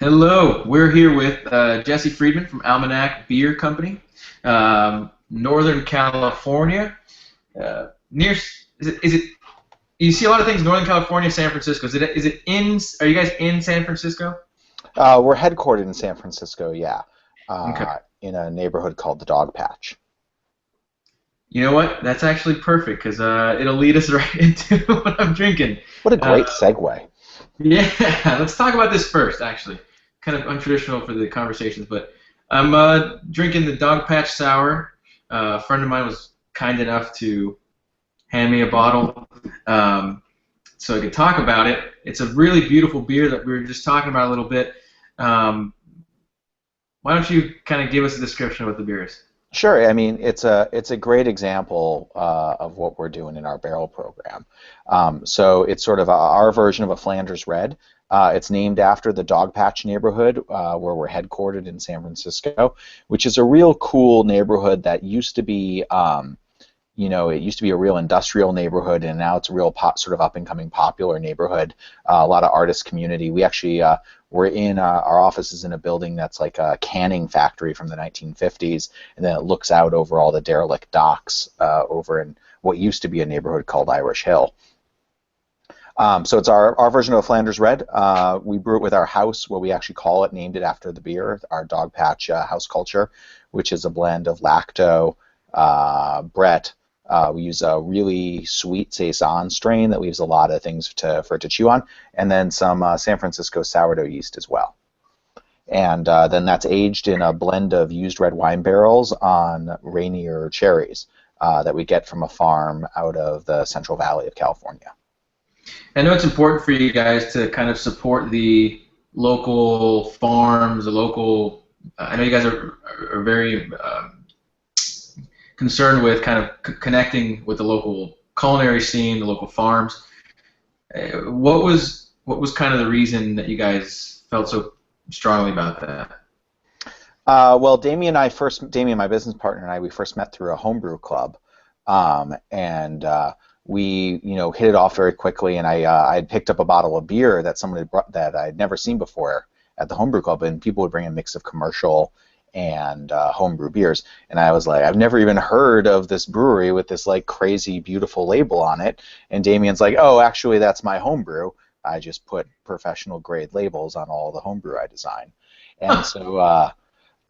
Hello, we're here with Jesse Friedman from Almanac Beer Company, Northern California. Near is it? You see a lot of things in Northern California, San Francisco. Is it in? Are you guys in San Francisco? We're headquartered in San Francisco, yeah, Okay. in a neighborhood called the Dog Patch. You know what? That's actually perfect because it'll lead us right into what I'm drinking. What a Uh, great segue. yeah, let's talk about this first. Actually, kind of untraditional for the conversations, but I'm drinking the Dog Patch Sour. A friend of mine was kind enough to hand me a bottle so I could talk about it. It's a really beautiful beer that we were just talking about a little bit. Um, why don't you kind of give us a description of what the beer is? Sure, I mean it's a great example of what we're doing in our barrel program. So it's sort of our version of a Flanders Red. It's named after the Dog Patch neighborhood where we're headquartered in San Francisco, which is a real cool neighborhood that used to be it used to be a real industrial neighborhood, and now it's a real sort of up and coming popular neighborhood. A lot of artist community. We actually we're in our office is in a building that's like a canning factory from the 1950s, and then it looks out over all the derelict docks over in what used to be a neighborhood called Irish Hill. So it's our version of a Flanders Red. We brew it with our house, what we actually call it, named it after the beer, our Dog Patch House Culture, which is a blend of lacto, Brett. We use a really sweet saison strain that leaves a lot of things for it to chew on, and then some San Francisco sourdough yeast as well. And then that's aged in a blend of used red wine barrels on Rainier cherries that we get from a farm out of the Central Valley of California. I know it's important for you guys to kind of support the local farms, the local. I know you guys are very concerned with kind of connecting with the local culinary scene, the local farms. What was kind of the reason that you guys felt so strongly about that? Well, Damien, my business partner, and I, we first met through a homebrew club, and we, hit it off very quickly. And I had picked up a bottle of beer that someone had brought that I'd never seen before at the homebrew club, and people would bring a mix of commercial and homebrew beers, and I was like, I've never even heard of this brewery with this like crazy beautiful label on it. And Damien's like, oh, actually, that's my homebrew. I just put professional grade labels on all the homebrew I design. And so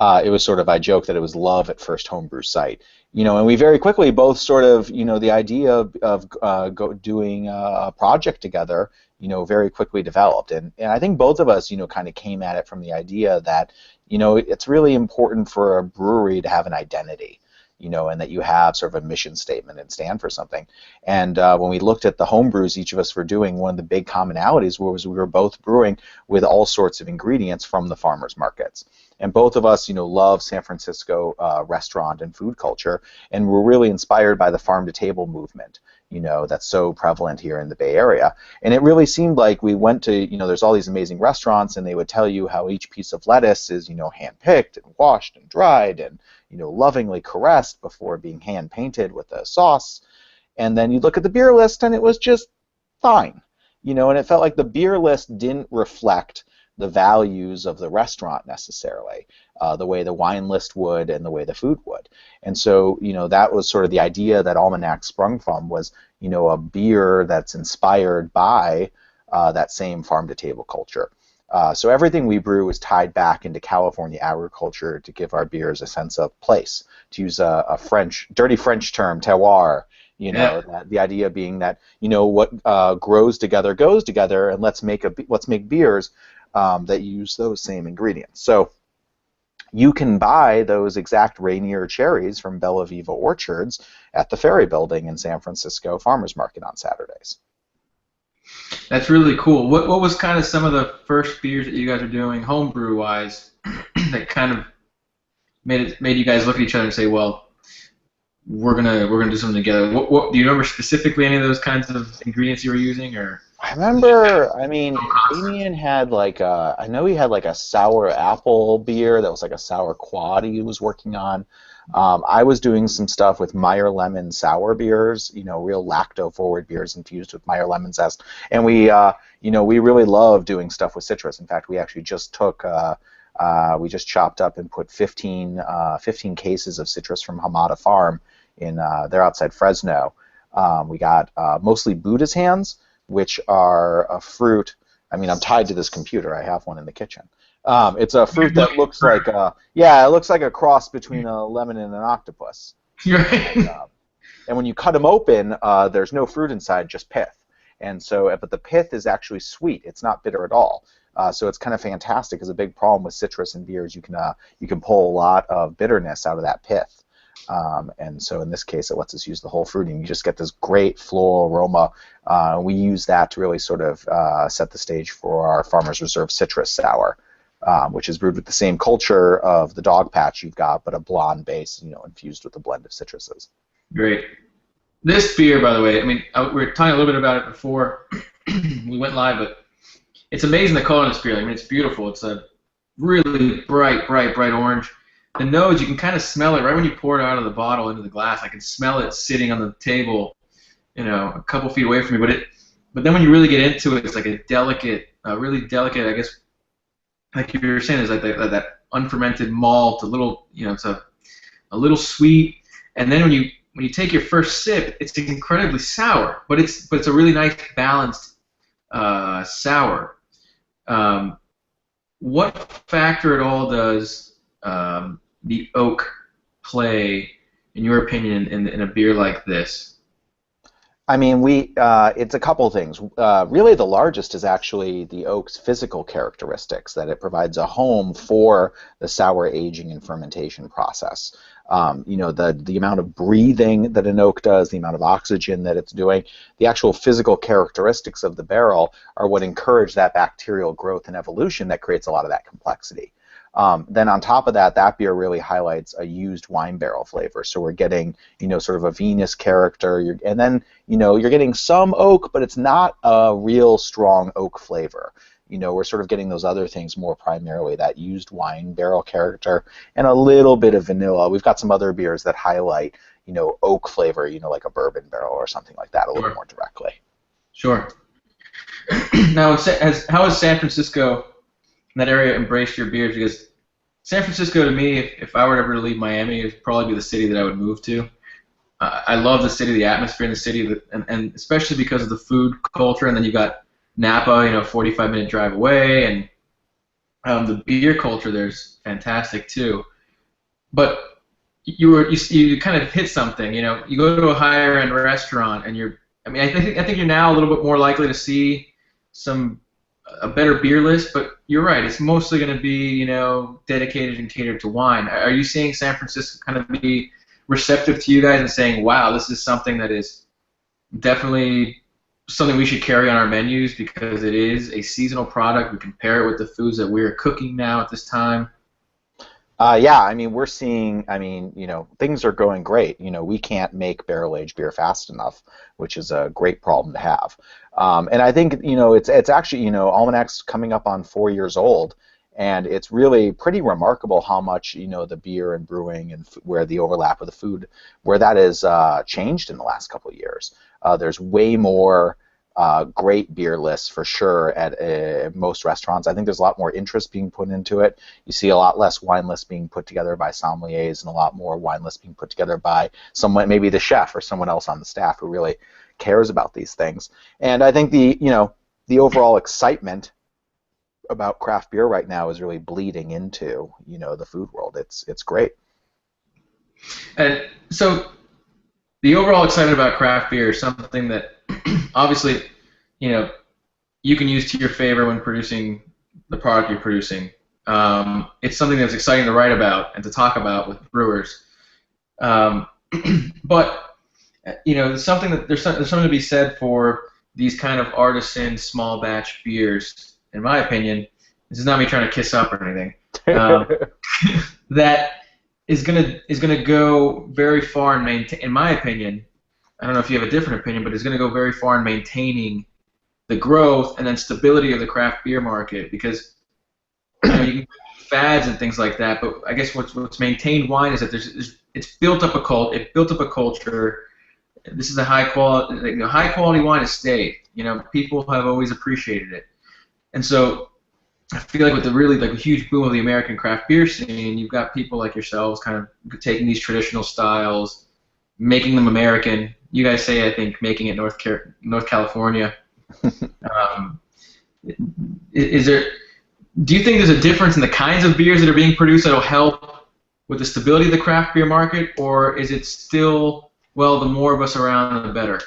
it was sort of, I joke that it was love at first homebrew sight. And we very quickly both sort of, the idea of doing a project together, very quickly developed. And I think both of us, kind of came at it from the idea that, it's really important for a brewery to have an identity, and that you have sort of a mission statement and stand for something. And when we looked at the home brews each of us were doing, one of the big commonalities was we were both brewing with all sorts of ingredients from the farmers markets. And both of us, love San Francisco restaurant and food culture, and we're really inspired by the farm-to-table movement, that's so prevalent here in the Bay Area. And it really seemed like we went to, there's all these amazing restaurants, and they would tell you how each piece of lettuce is, hand-picked and washed and dried and, lovingly caressed before being hand-painted with a sauce. And then you look at the beer list, and it was just fine, and it felt like the beer list didn't reflect the values of the restaurant necessarily, the way the wine list would and the way the food would. And so, that was sort of the idea that Almanac sprung from, was, a beer that's inspired by that same farm-to-table culture. So everything we brew is tied back into California agriculture to give our beers a sense of place. To use a dirty French term, terroir, Yeah. that the idea being that, what grows together goes together, and let's make beers that use those same ingredients. So you can buy those exact Rainier cherries from Bella Viva Orchards at the Ferry Building in San Francisco Farmers Market on Saturdays. That's really cool. What was kind of some of the first beers that you guys are doing homebrew wise that kind of made you guys look at each other and say, well, we're gonna do something together. What do you remember specifically any of those kinds of ingredients you were using, or I was it just kind remember, I mean, of process? Damien had I know he had like a sour apple beer that was like a sour quad he was working on. I was doing some stuff with Meyer lemon sour beers, real lacto-forward beers infused with Meyer lemon zest, and we really love doing stuff with citrus. In fact, we actually we just chopped up and put 15 cases of citrus from Hamada Farm they're outside Fresno. We got mostly Buddha's hands, which are a fruit. I mean, I'm tied to this computer. I have one in the kitchen. It's a fruit that looks like it looks like a cross between a lemon and an octopus. Right. And when you cut them open, there's no fruit inside, just pith. And so, but the pith is actually sweet. It's not bitter at all. So it's kind of fantastic. Because a big problem with citrus and beers, you can pull a lot of bitterness out of that pith. And so in this case, it lets us use the whole fruit, and you just get this great floral aroma. We use that to really sort of set the stage for our Farmers Reserve Citrus Sour, which is brewed with the same culture of the dog patch you've got, but a blonde base, infused with a blend of citruses. Great. This beer, by the way, I mean, we were talking a little bit about it before we went live, but it's amazing the color of this beer. I mean, it's beautiful. It's a really bright orange. The nose, you can kind of smell it right when you pour it out of the bottle into the glass. I can smell it sitting on the table, a couple feet away from me. But then when you really get into it, it's like a delicate, really delicate, I guess, like you were saying, is like that unfermented malt, a little, it's a little sweet. And then when you take your first sip, it's incredibly sour, but it's a really nice balanced sour. What factor at all does the oak play, in your opinion, in a beer like this? I mean, it's a couple things. Really, the largest is actually the oak's physical characteristics, that it provides a home for the sour aging and fermentation process. The amount of breathing that an oak does, the amount of oxygen that it's doing, the actual physical characteristics of the barrel are what encourage that bacterial growth and evolution that creates a lot of that complexity. Then on top of that, that beer really highlights a used wine barrel flavor. So we're getting, sort of a vinous character, and then, you're getting some oak, but it's not a real strong oak flavor. We're sort of getting those other things more primarily, that used wine barrel character and a little bit of vanilla. We've got some other beers that highlight, oak flavor, like a bourbon barrel or something like that a little more directly. Sure. Now, how has San Francisco, that area, embraced your beers? Because San Francisco, to me, if I were ever to leave Miami, it would probably be the city that I would move to. I love the city, the atmosphere in the city, and especially because of the food culture. And then you got Napa, 45-minute drive away, and the beer culture there's fantastic too. But you kind of hit something. You go to a higher end restaurant, and I think you're now a little bit more likely to see a better beer list, but you're right. It's mostly going to be, dedicated and catered to wine. Are you seeing San Francisco kind of be receptive to you guys and saying, wow, this is something that is definitely something we should carry on our menus because it is a seasonal product? We can pair it with the foods that we're cooking now at this time. Yeah, I mean, we're seeing, things are going great. We can't make barrel-aged beer fast enough, which is a great problem to have. And I think, it's actually, Almanac's coming up on 4 years old, and it's really pretty remarkable how much, the beer and brewing and where the overlap of the food, where that has changed in the last couple of years. There's way more great beer lists for sure at most restaurants. I think there's a lot more interest being put into it. You see a lot less wine lists being put together by sommeliers and a lot more wine lists being put together by someone, maybe the chef or someone else on the staff who really cares about these things. And I think the overall excitement about craft beer right now is really bleeding into the food world. It's great. And so the overall excitement about craft beer is something that obviously, you can use to your favor when producing the product you're producing. It's something that's exciting to write about and to talk about with brewers. But there's something to be said for these kind of artisan small batch beers. In my opinion, this is not me trying to kiss up or anything. That is gonna go very far and maintain. In my opinion, I don't know if you have a different opinion, but it's going to go very far in maintaining the growth and then stability of the craft beer market, because you can fads and things like that. But I guess what's maintained wine is that there's it's built up a cult. It built up a culture. This is a high quality wine has stayed. People have always appreciated it, and so I feel like with the really like a huge boom of the American craft beer scene, you've got people like yourselves kind of taking these traditional styles, making them American. You guys say, I think, making it North California. Um, is there? Do you think there's a difference in the kinds of beers that are being produced that'll help with the stability of the craft beer market, or is it still, well, the more of us around, the better?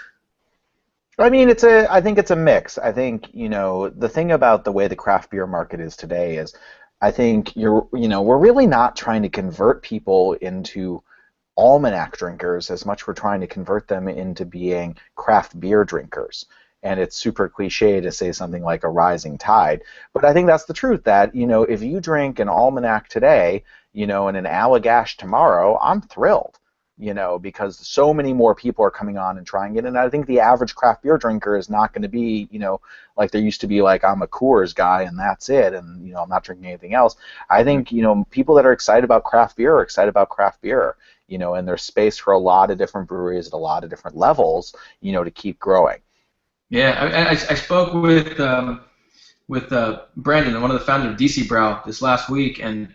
I mean, I think it's a mix. I think, the thing about the way the craft beer market is today is I think we're really not trying to convert people into Almanac drinkers as much we're trying to convert them into being craft beer drinkers. And it's super cliche to say something like a rising tide, but I think that's the truth. That if you drink an Almanac today, and an Allagash tomorrow, I'm thrilled. Because so many more people are coming on and trying it, and I think the average craft beer drinker is not going to be, like there used to be, like I'm a Coors guy and that's it, and I'm not drinking anything else. I think people that are excited about craft beer are excited about craft beer, and there's space for a lot of different breweries at a lot of different levels, to keep growing. Yeah, I spoke with Brandon, one of the founders of DC Brow, this last week, and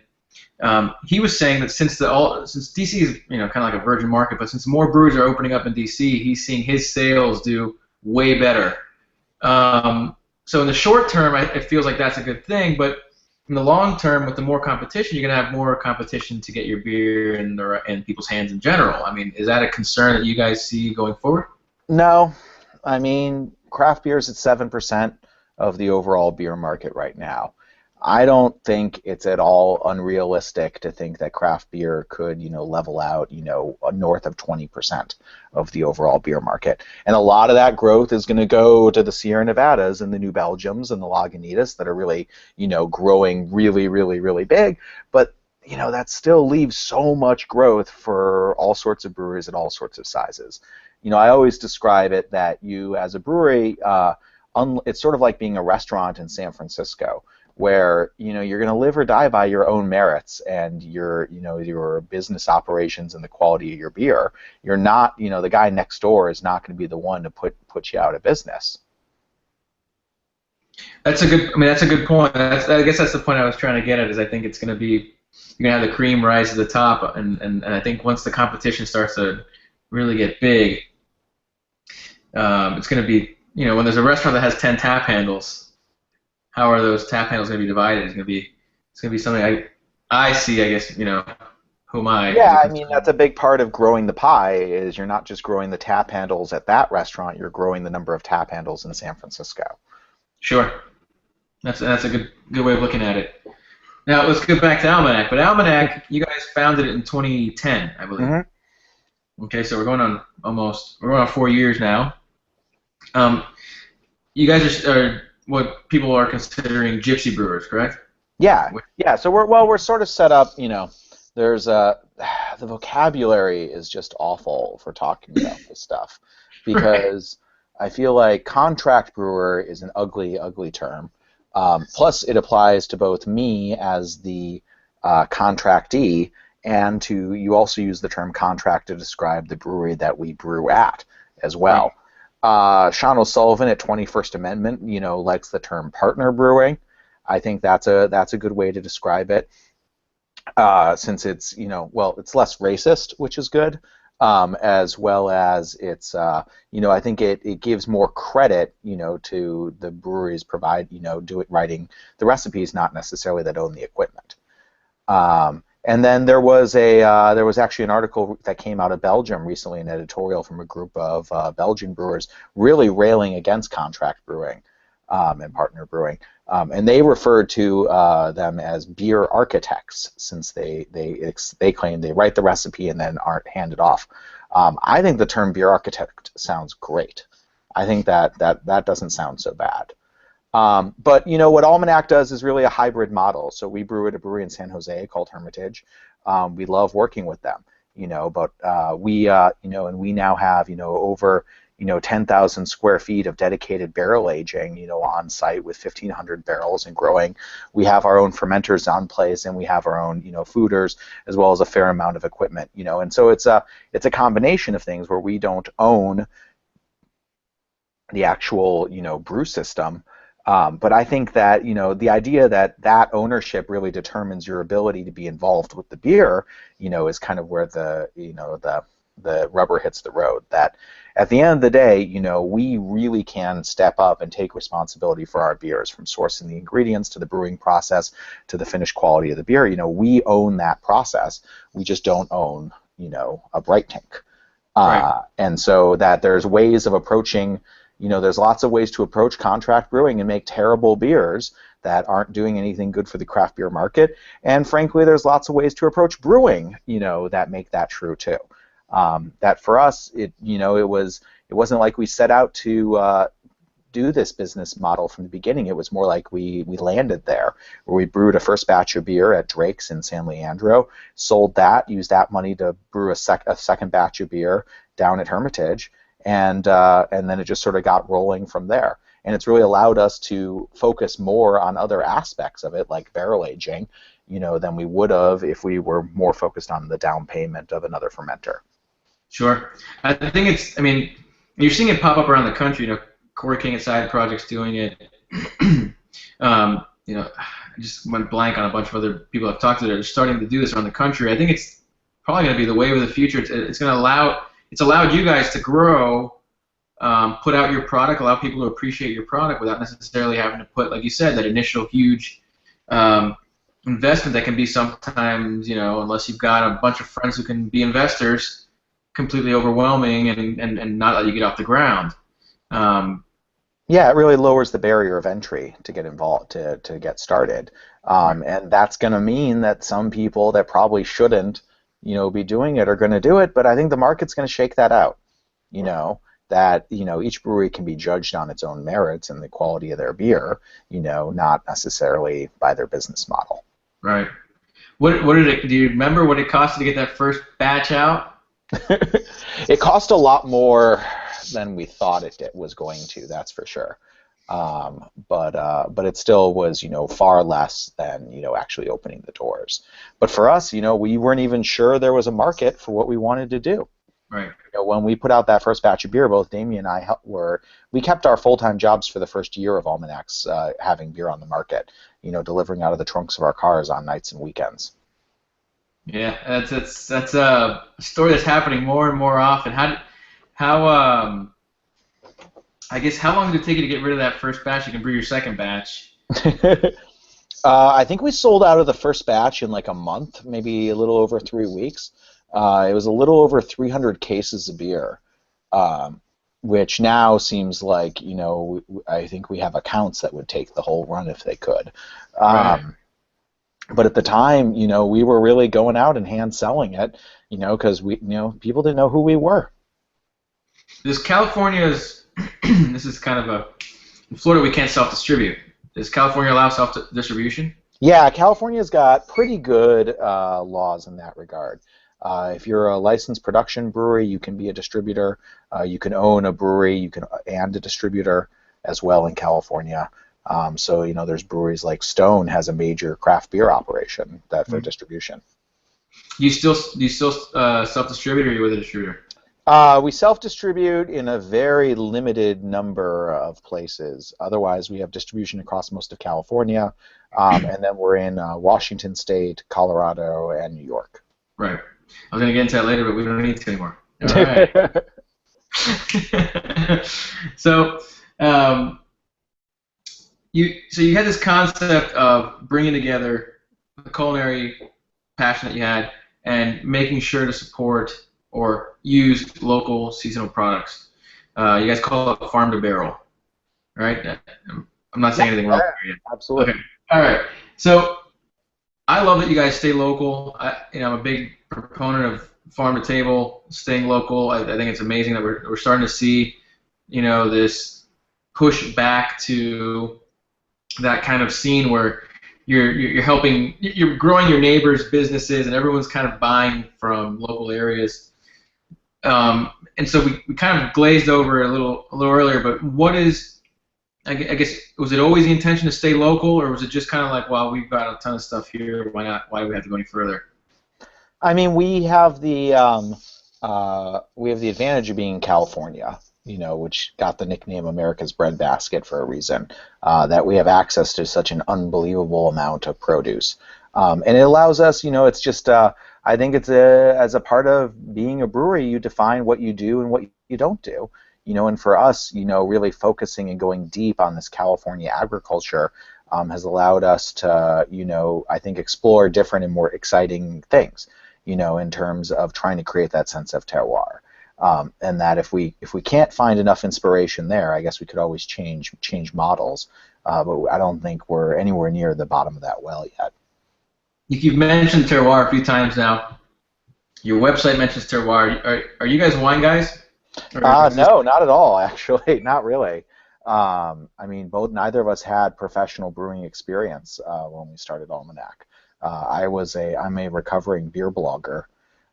he was saying that since DC is kind of like a virgin market, but since more breweries are opening up in DC, he's seeing his sales do way better. So in the short term, it feels like that's a good thing, but in the long term, with the more competition, you're gonna have more competition to get your beer in people's hands in general. I mean, is that a concern that you guys see going forward? No, I mean, craft beer is at 7% of the overall beer market right now. I don't think it's at all unrealistic to think that craft beer could, level out, north of 20% of the overall beer market. And a lot of that growth is going to go to the Sierra Nevadas and the New Belgiums and the Lagunitas that are really, growing really, really, really big. But, that still leaves so much growth for all sorts of breweries at all sorts of sizes. I always describe it that you, as a brewery, it's sort of like being a restaurant in San Francisco, where you're going to live or die by your own merits and your business operations and the quality of your beer. You're not, the guy next door is not going to be the one to put you out of business. That's a good point. I guess that's the point I was trying to get at. Is I think it's going to be you're going to have the cream rise to the top, and I think once the competition starts to really get big, it's going to be when there's a restaurant that has 10 tap handles. How are those tap handles going to be divided? It's going to be something I see. I guess who am I? Yeah, I mean that's a big part of growing the pie. Is you're not just growing the tap handles at that restaurant. You're growing the number of tap handles in San Francisco. Sure, that's a good way of looking at it. Now let's get back to Almanac. But Almanac, you guys founded it in 2010, I believe. Mm-hmm. Okay, so we're going on 4 years now. You guys are what people are considering gypsy brewers, correct? Yeah. So we're sort of set up. There's the vocabulary is just awful for talking about this stuff because I feel like contract brewer is an ugly, ugly term. Plus, it applies to both me as the contractee and to you also use the term contract to describe the brewery that we brew at as well. Right. Sean O'Sullivan at 21st Amendment, likes the term partner brewing. I think that's a good way to describe it, since it's it's less racist, which is good, as well as it's I think it gives more credit to the breweries writing the recipes, not necessarily that own the equipment. And then there was actually an article that came out of Belgium recently, an editorial from a group of Belgian brewers really railing against contract brewing and partner brewing, and they referred to them as beer architects since they claim they write the recipe and then aren't handed off. I think the term beer architect sounds great. I think that doesn't sound so bad. But what Almanac does is really a hybrid model. So we brew at a brewery in San Jose called Hermitage. We love working with them, but we and we now have over 10,000 square feet of dedicated barrel aging, on site with 1,500 barrels and growing. We have our own fermenters on place, and we have our own, fooders, as well as a fair amount of equipment, and so it's a combination of things where we don't own the actual, brew system. But I think that, the idea that ownership really determines your ability to be involved with the beer, is kind of where the rubber hits the road. That at the end of the day, we really can step up and take responsibility for our beers, from sourcing the ingredients to the brewing process to the finished quality of the beer. We own that process. We just don't own, a bright tank. Right. And so that there's ways of approaching, there's lots of ways to approach contract brewing and make terrible beers that aren't doing anything good for the craft beer market. And frankly, there's lots of ways to approach brewing, that make that true too. That for us, it wasn't like we set out to do this business model from the beginning. It was more like we landed there, where we brewed a first batch of beer at Drake's in San Leandro, sold that, used that money to brew a second batch of beer down at Hermitage, and then it just sort of got rolling from there. And it's really allowed us to focus more on other aspects of it, like barrel aging, than we would have if we were more focused on the down payment of another fermenter. Sure. I think you're seeing it pop up around the country. Corey King at Side Project's doing it. I just went blank on a bunch of other people I've talked to that are starting to do this around the country. I think it's probably going to be the wave of the future. It's going to it's allowed you guys to grow, put out your product, allow people to appreciate your product without necessarily having to put, like you said, that initial huge investment that can be sometimes, unless you've got a bunch of friends who can be investors, completely overwhelming and not let you get off the ground. Yeah, it really lowers the barrier of entry to get involved, to get started. And that's going to mean that some people that probably shouldn't, be doing it are going to do it, but I think the market's going to shake that out. That each brewery can be judged on its own merits and the quality of their beer, not necessarily by their business model. Right. What did it? Do you remember what it cost to get that first batch out? It cost a lot more than we thought it was going to. That's for sure. But it still was, far less than, actually opening the doors. But for us, we weren't even sure there was a market for what we wanted to do. Right. When we put out that first batch of beer, both Damien and I we kept our full-time jobs for the first year of Almanac's, having beer on the market, delivering out of the trunks of our cars on nights and weekends. Yeah, that's a story that's happening more and more often. I guess how long did it take you to get rid of that first batch? You can brew your second batch. I think we sold out of the first batch in like a month, maybe a little over 3 weeks. It was a little over 300 cases of beer, which now seems like, I think we have accounts that would take the whole run if they could. Right. But at the time, we were really going out and hand selling it, because people didn't know who we were. Does California's this is kind of in Florida we can't self-distribute. Does California allow self-distribution? Yeah, California's got pretty good laws in that regard. If you're a licensed production brewery, you can be a distributor. You can own a brewery, and a distributor as well in California. So there's breweries like Stone has a major craft beer operation for distribution. Do you still self-distribute, or are you with a distributor? We self-distribute in a very limited number of places. Otherwise, we have distribution across most of California, and then we're in Washington State, Colorado, and New York. Right. I was going to get into that later, but we don't need to anymore. All right. So you had this concept of bringing together the culinary passion that you had and making sure to support or use local seasonal products. You guys call it farm to barrel, right? I'm not saying anything wrong here yet. Absolutely. Okay. All right. So I love that you guys stay local. I'm a big proponent of farm to table, staying local. I think it's amazing that we're starting to see, this push back to that kind of scene where you're helping, you're growing your neighbors' businesses, and everyone's kind of buying from local areas. And so we kind of glazed over it a little earlier, but what is I guess was it always the intention to stay local, or was it just kind of like, well, we've got a ton of stuff here, why not? Why do we have to go any further? I mean, we have the advantage of being in California, which got the nickname America's breadbasket for a reason. That we have access to such an unbelievable amount of produce, and it allows us. It's just. I think as a part of being a brewery, you define what you do and what you don't do. And for us, really focusing and going deep on this California agriculture has allowed us to, I think explore different and more exciting things, in terms of trying to create that sense of terroir. And that if we can't find enough inspiration there, I guess we could always change models. But I don't think we're anywhere near the bottom of that well yet. You've mentioned terroir a few times now. Your website mentions terroir. Are you guys wine guys? No, not at all. Actually, not really. I mean, neither of us had professional brewing experience when we started Almanac. I'm a recovering beer blogger,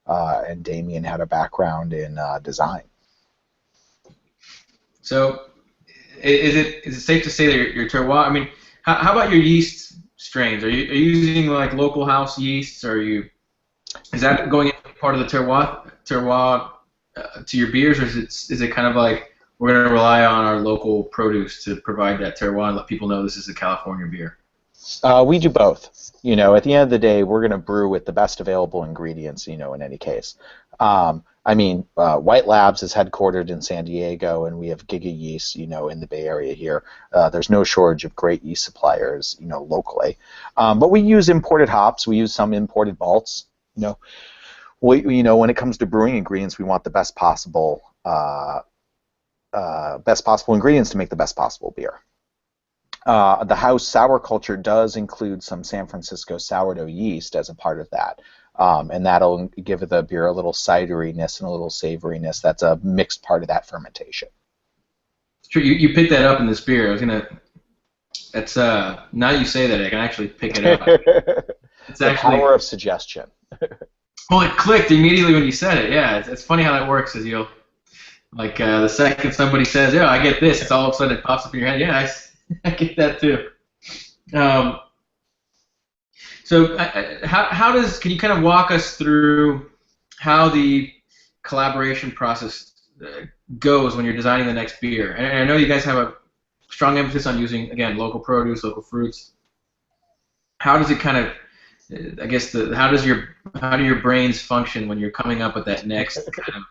and Damien had a background in design. So, is it safe to say that your terroir? I mean, how about your yeast strains? Are you using like local house yeasts? Or is that going into part of the terroir to your beers, or is it kind of like we're going to rely on our local produce to provide that terroir and let people know this is a California beer? We do both. At the end of the day, we're going to brew with the best available ingredients, in any case. I mean, White Labs is headquartered in San Diego, and we have Giga Yeast, in the Bay Area here. There's no shortage of great yeast suppliers, locally. But we use imported hops. We use some imported malts. When it comes to brewing ingredients, we want the best possible ingredients to make the best possible beer. The house sour culture does include some San Francisco sourdough yeast as a part of that, and that'll give the beer a little cideriness and a little savoriness. That's a mixed part of that fermentation. Sure, you picked that up in this beer. That's now you say that I can actually pick it up. It's the actually power of suggestion. Well, it clicked immediately when you said it. Yeah, it's funny how that works. Is the second somebody says, "Yeah, I get this," it's all of a sudden it pops up in your head. Yeah, I get that too. So can you kind of walk us through how the collaboration process goes when you're designing the next beer? And I know you guys have a strong emphasis on using, again, local produce, local fruits. How does it kind of, I guess, how do your brains function when you're coming up with that next kind of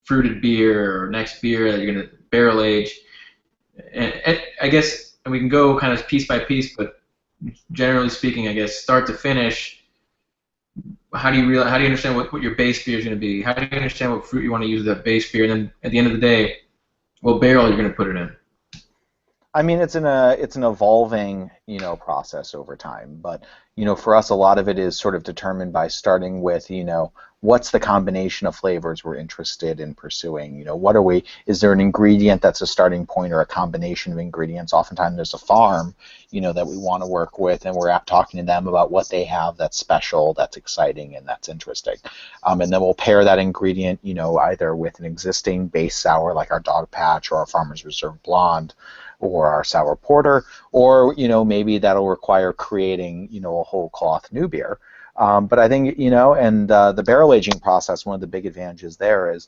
fruited beer or next beer that you're going to barrel age? And I guess, and we can go kind of piece by piece, but generally speaking, I guess, start to finish, how do you understand what your base beer is going to be? How do you understand what fruit you want to use as that base beer? And then at the end of the day, what barrel you're going to put it in? I mean, it's an evolving, process over time. But, for us, a lot of it is sort of determined by starting with, what's the combination of flavors we're interested in pursuing? Is there an ingredient that's a starting point or a combination of ingredients? Oftentimes there's a farm, that we want to work with, and we're talking to them about what they have that's special, that's exciting, and that's interesting. And then we'll pair that ingredient, either with an existing base sour like our Dog Patch or our Farmer's Reserve Blonde, or our sour porter, or maybe that'll require creating a whole cloth new beer. But I think and the barrel aging process, one of the big advantages there is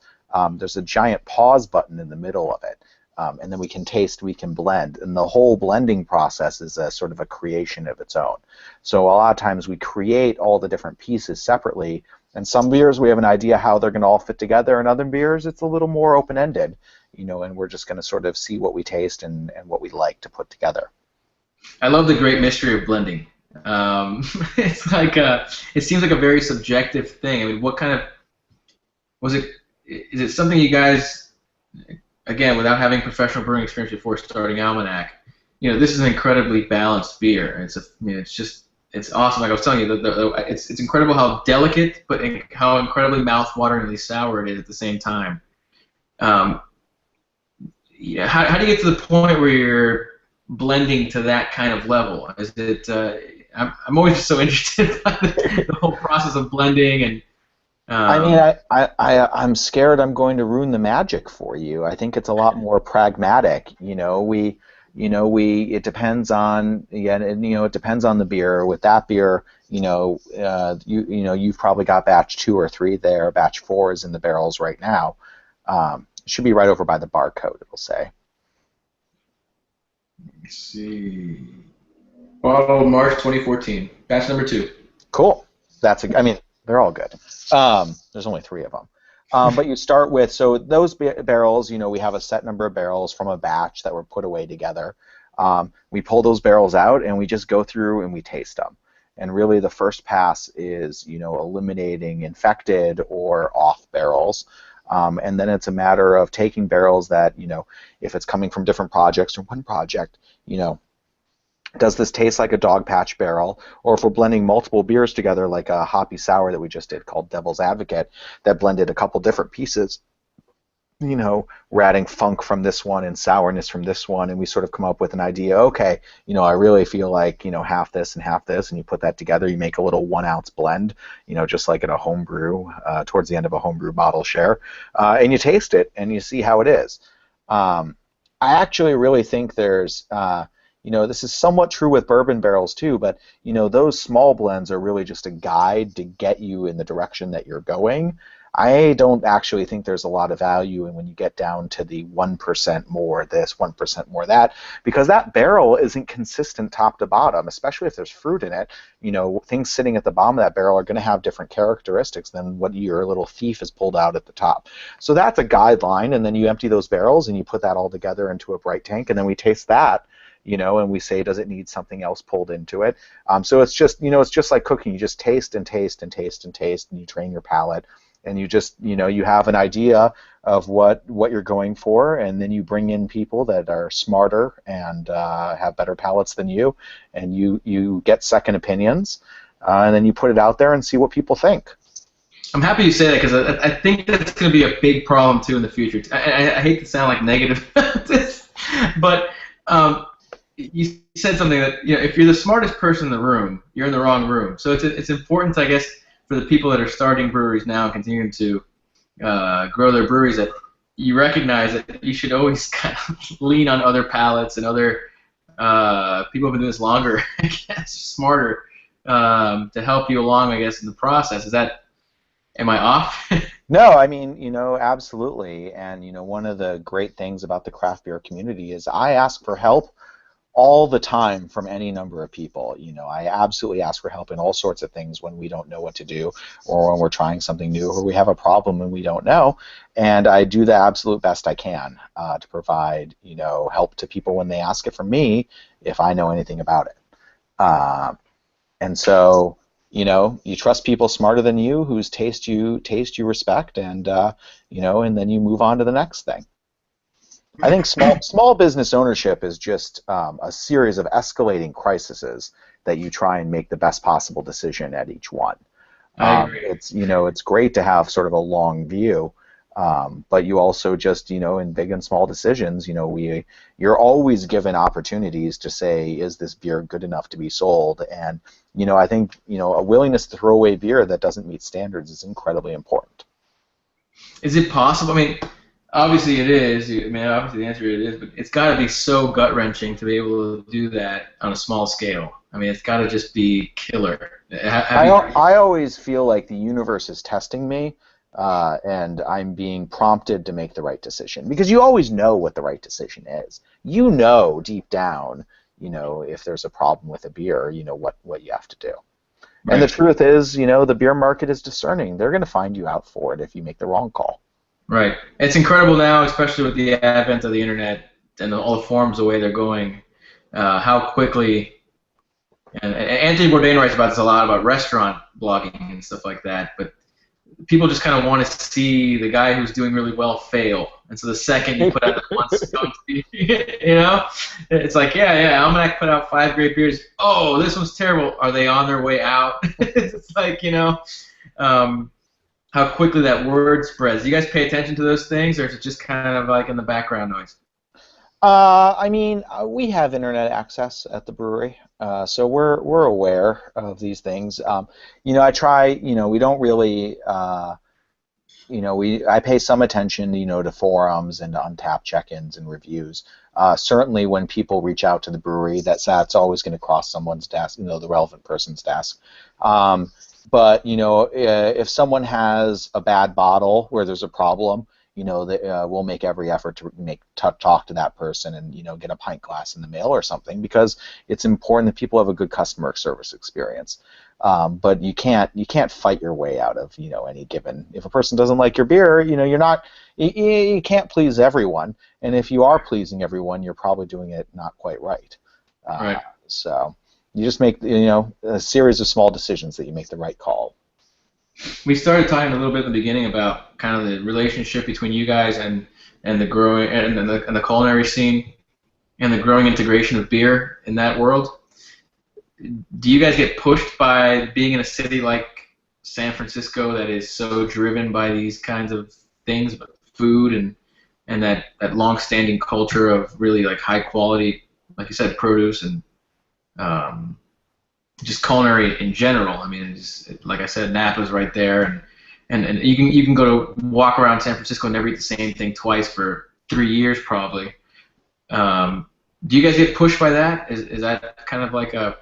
there's a giant pause button in the middle of it, and then we can taste, we can blend, and the whole blending process is a sort of a creation of its own. So a lot of times we create all the different pieces separately, and some beers we have an idea how they're going to all fit together, and other beers it's a little more open-ended. And we're just going to sort of see what we taste and what we like to put together. I love the great mystery of blending. It's like it seems like a very subjective thing. I mean, what kind of was it? Is it something you guys, again, without having professional brewing experience before starting Almanac, this is an incredibly balanced beer. It's awesome. Like I was telling you, it's incredible how delicate, but how incredibly mouth-wateringly sour it is at the same time. How do you get to the point where you're blending to that kind of level? Is it? I'm always just so interested by the whole process of blending, and I mean, Um, I'm scared I'm going to ruin the magic for you. I think it's a lot more pragmatic. It depends on, yeah, and, it depends on the beer. With that beer, you've probably got batch 2 or 3 there. Batch 4 is in the barrels right now. It should be right over by the barcode, it'll say. let's see. Bottle March 2014. Batch number 2. Cool. I mean, they're all good. There's only 3 of them. But you start with, so those barrels, we have a set number of barrels from a batch that were put away together. We pull those barrels out and we just go through and we taste them. And really the first pass is, eliminating infected or off barrels. And then it's a matter of taking barrels that, if it's coming from different projects or one project, does this taste like a dog patch barrel? Or if we're blending multiple beers together, like a hoppy sour that we just did called Devil's Advocate, that blended a couple different pieces, we're adding funk from this one and sourness from this one, and we sort of come up with an idea, okay, I really feel like, half this and half this, and you put that together, you make a little 1 ounce blend, just like in a homebrew, towards the end of a homebrew bottle share, and you taste it, and you see how it is. I actually really think this is somewhat true with bourbon barrels too, but those small blends are really just a guide to get you in the direction that you're going. I don't actually think there's a lot of value in when you get down to the 1% more this, 1% more that, because that barrel isn't consistent top to bottom, especially if there's fruit in it. Things sitting at the bottom of that barrel are going to have different characteristics than what your little thief has pulled out at the top. So that's a guideline, and then you empty those barrels and you put that all together into a bright tank, and then we taste that. And we say, does it need something else pulled into it? So it's just like cooking. You just taste and taste and taste and taste, and you train your palate, and you just, you have an idea of what you're going for, and then you bring in people that are smarter and have better palates than you, and you get second opinions, and then you put it out there and see what people think. I'm happy you say that because I think that's going to be a big problem too in the future. I hate to sound like negative, but you said something that if you're the smartest person in the room, you're in the wrong room. So it's important, I guess, for the people that are starting breweries now and continuing to grow their breweries, that you recognize that you should always kind of lean on other palates and other people who've been doing this longer, I guess, smarter, to help you along, I guess, in the process. Am I off? No, I mean, absolutely. And, one of the great things about the craft beer community is I ask for help all the time from any number of people. I absolutely ask for help in all sorts of things when we don't know what to do, or when we're trying something new, or we have a problem and we don't know. And I do the absolute best I can to provide, help to people when they ask it from me if I know anything about it. And so, you trust people smarter than you, whose taste you respect, and and then you move on to the next thing. I think small business ownership is just a series of escalating crises that you try and make the best possible decision at each one. I agree. It's great to have sort of a long view, but you also just in big and small decisions, you're always given opportunities to say, is this beer good enough to be sold? And I think a willingness to throw away beer that doesn't meet standards is incredibly important. Is it possible? I mean, obviously it is. I mean, obviously the answer is, but it's got to be so gut-wrenching to be able to do that on a small scale. I mean, it's got to just be killer. I always feel like the universe is testing me, and I'm being prompted to make the right decision, because you always know what the right decision is. Deep down, if there's a problem with a beer, what you have to do. Right. And the truth is, the beer market is discerning. They're going to find you out for it if you make the wrong call. Right. It's incredible now, especially with the advent of the internet and all the forums the way they're going, how quickly. And Anthony Bourdain writes about this a lot, about restaurant blogging and stuff like that. But people just kind of want to see the guy who's doing really well fail. And so the second you put out that one skunk, it's like, yeah, Almanac put out 5 great beers. Oh, this one's terrible. Are they on their way out? It's like, how quickly that word spreads. Do you guys pay attention to those things, or is it just kind of like in the background noise? I mean, we have internet access at the brewery, so we're aware of these things. I try. We don't really. I pay some attention, to forums and to Untapped check-ins and reviews. Certainly, when people reach out to the brewery, that's always going to cross someone's desk, the relevant person's desk. But if someone has a bad bottle where there's a problem, we'll make every effort to talk to that person and get a pint glass in the mail or something, because it's important that people have a good customer service experience. But you can't fight your way out of any given. If a person doesn't like your beer, you're not you can't please everyone, and if you are pleasing everyone, you're probably doing it not quite right. Right. So you just make a series of small decisions that you make the right call. We started talking a little bit in the beginning about kind of the relationship between you guys and the growing and the culinary scene and the growing integration of beer in that world. Do you guys get pushed by being in a city like San Francisco that is so driven by these kinds of things, food and that long-standing culture of really like high quality, like you said, produce and just culinary in general? I mean, like I said, Napa's right there, and you can go to walk around San Francisco and never eat the same thing twice for 3 years probably. Do you guys get pushed by that? Is that kind of like a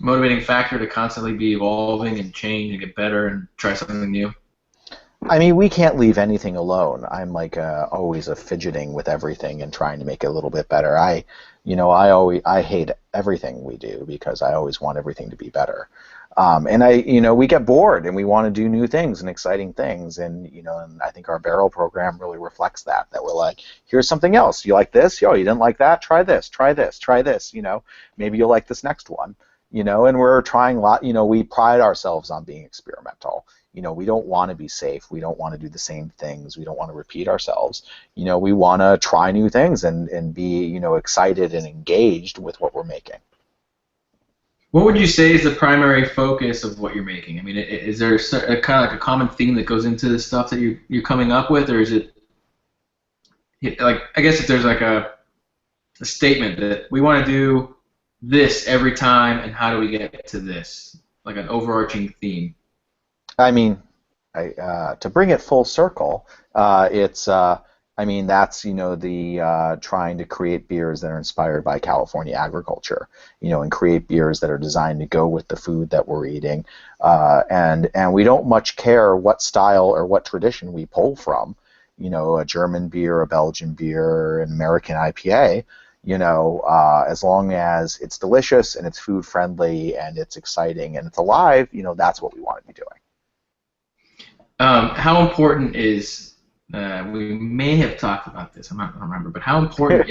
motivating factor to constantly be evolving and change and get better and try something new? I mean, we can't leave anything alone. I'm like always a fidgeting with everything and trying to make it a little bit better. I hate everything we do because I always want everything to be better. And we get bored and we want to do new things and exciting things. And I think our barrel program really reflects that we're like, here's something else. You like this? Yo, you didn't like that? Try this, try this, try this. Maybe you'll like this next one. And we're trying a lot. We pride ourselves on being experimental. We don't want to be safe. We don't want to do the same things. We don't want to repeat ourselves. We want to try new things and be, excited and engaged with what we're making. What would you say is the primary focus of what you're making? I mean, is there a kind of like a common theme that goes into the stuff that you're coming up with, or is it like, I guess if there's like a statement that we want to do this every time, and how do we get to this, like an overarching theme? I mean, to bring it full circle, it's that's the trying to create beers that are inspired by California agriculture, and create beers that are designed to go with the food that we're eating, and we don't much care what style or what tradition we pull from, a German beer, a Belgian beer, an American IPA. As long as it's delicious and it's food friendly and it's exciting and it's alive, that's what we want to be doing. How important is, we may have talked about this, I don't remember, but how important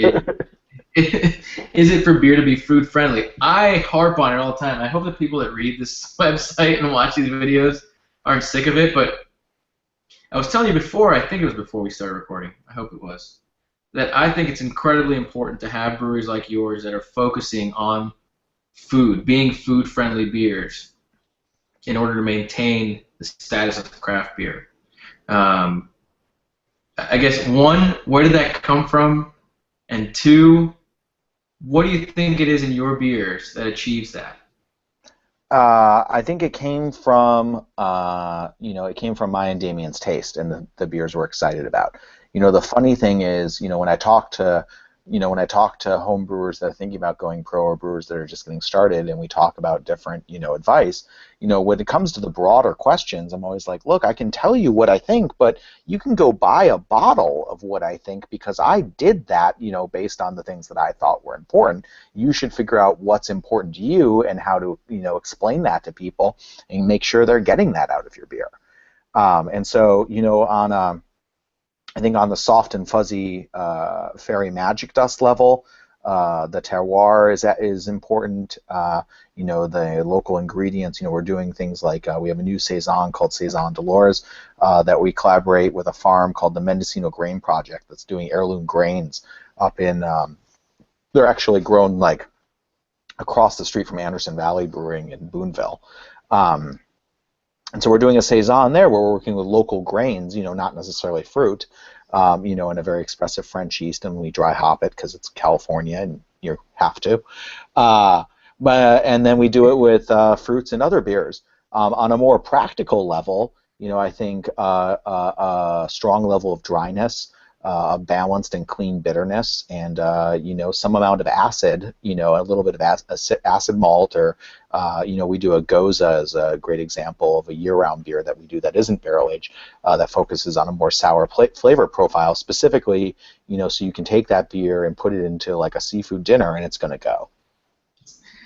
is it for beer to be food friendly? I harp on it all the time. I hope the people that read this website and watch these videos aren't sick of it, but I was telling you before, I think it was before we started recording, I hope it was, that I think it's incredibly important to have breweries like yours that are focusing on food, being food-friendly beers, in order to maintain the status of craft beer. I guess, one, where did that come from? And two, what do you think it is in your beers that achieves that? I think it came from, it came from my and Damien's taste and the beers we're excited about. The funny thing is, when I talk to home brewers that are thinking about going pro or brewers that are just getting started, and we talk about different, advice, when it comes to the broader questions, I'm always like, look, I can tell you what I think, but you can go buy a bottle of what I think because I did that, based on the things that I thought were important. You should figure out what's important to you and how to, explain that to people and make sure they're getting that out of your beer. And so, I think on the soft and fuzzy fairy magic dust level, the terroir is important. The local ingredients. We're doing things like we have a new saison called Saison Dolores that we collaborate with a farm called the Mendocino Grain Project that's doing heirloom grains up in. They're actually grown like across the street from Anderson Valley Brewing in Boonville. And so we're doing a saison there where we're working with local grains, not necessarily fruit, in a very expressive French yeast, and we dry hop it because it's California and you have to. Uh, and then we do it with fruits and other beers. On a more practical level, I think a strong level of dryness, a balanced and clean bitterness, and some amount of acid, a little bit of acid malt, or we do a Goza as a great example of a year-round beer that we do that isn't barrel aged, that focuses on a more sour flavor profile specifically, so you can take that beer and put it into like a seafood dinner and it's going to go.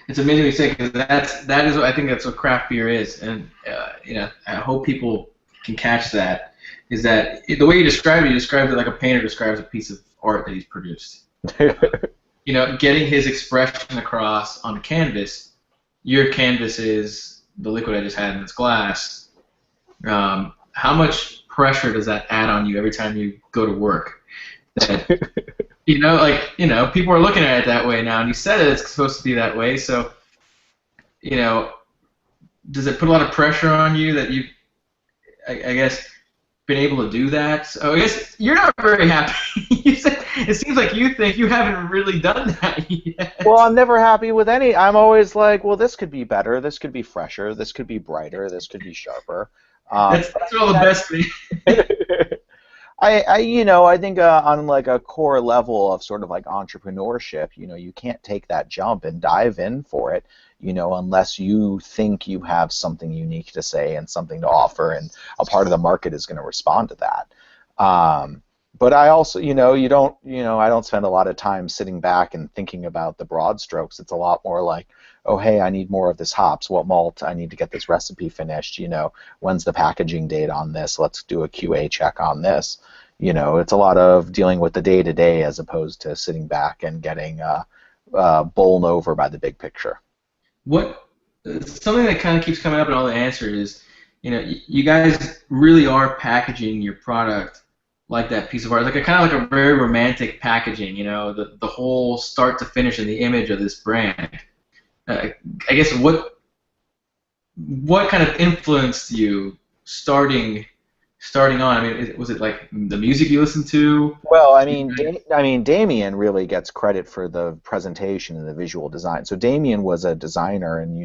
It's amazing you say, because that is what I think that's what craft beer is, and I hope people can catch that. Is that the way you described it like a painter describes a piece of art that he's produced. Getting his expression across on canvas. Your canvas is the liquid I just had in this glass. How much pressure does that add on you every time you go to work? That, people are looking at it that way now, and you said it's supposed to be that way. So, does it put a lot of pressure on you that you, I guess, been able to do that? So I guess you're not very happy. You said it seems like you think you haven't really done that yet. Well, I'm never happy with any. I'm always like, well, this could be better. This could be fresher. This could be brighter. This could be sharper. That's all the best thing. I think on like a core level of sort of like entrepreneurship, you can't take that jump and dive in for it, unless you think you have something unique to say and something to offer, and a part of the market is going to respond to that. But I also, I don't spend a lot of time sitting back and thinking about the broad strokes. It's a lot more like, oh, hey, I need more of this hops. What malt? I need to get this recipe finished. When's the packaging date on this? Let's do a QA check on this. It's a lot of dealing with the day-to-day as opposed to sitting back and getting bowled over by the big picture. Something that kind of keeps coming up in all the answers is, you guys really are packaging your product like that piece of art, like a very romantic packaging. The whole start to finish and the image of this brand. I guess what kind of influenced you starting on? I mean, was it like the music you listened to? Well, I mean, Damien really gets credit for the presentation and the visual design. So Damien was a designer and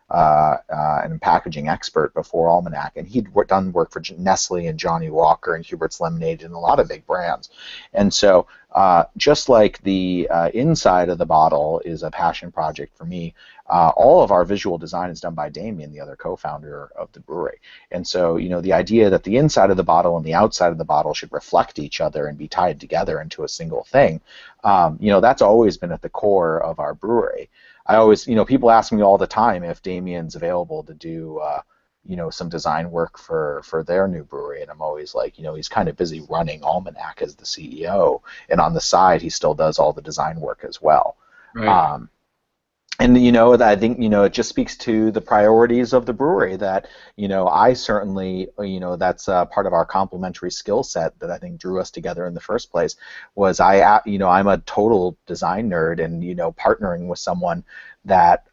and packaging expert before Almanac, and he'd done work for Nestle and Johnny Walker and Hubert's Lemonade and a lot of big brands. And so just like the inside of the bottle is a passion project for me, all of our visual design is done by Damien, the other co-founder of the brewery. And so, the idea that the inside of the bottle and the outside of the bottle should reflect each other and be tied together into a single thing, that's always been at the core of our brewery. I always, people ask me all the time if Damien's available to do, some design work for their new brewery, and I'm always like, he's kind of busy running Almanac as the CEO, and on the side he still does all the design work as well. Right. And I think it just speaks to the priorities of the brewery that I certainly that's part of our complementary skill set that I think drew us together in the first place. Was I'm a total design nerd, and partnering with someone that